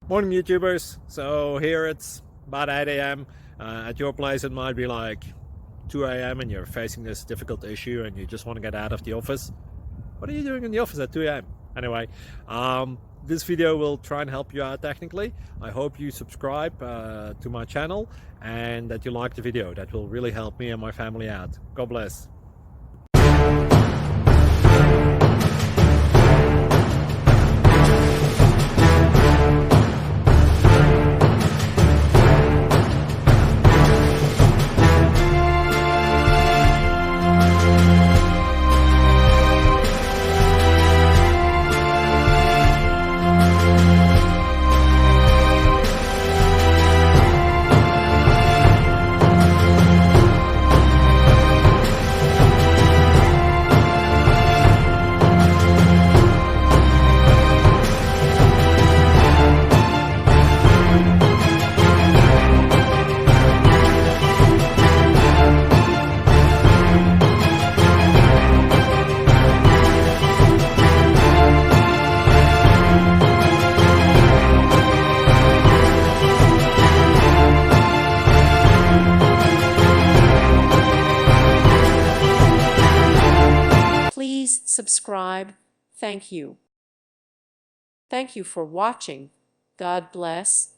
Morning YouTubers. So here it's about 8 a.m. At your place it might be like 2 a.m. and you're facing this difficult issue and you just want to get out of the office. What are you doing in the office at 2 a.m.? Anyway, this video will try and help you out technically. I hope you subscribe to my channel and that you like the video. That will really help me and my family out. God bless. Please subscribe. Thank you. Thank you for watching. God bless.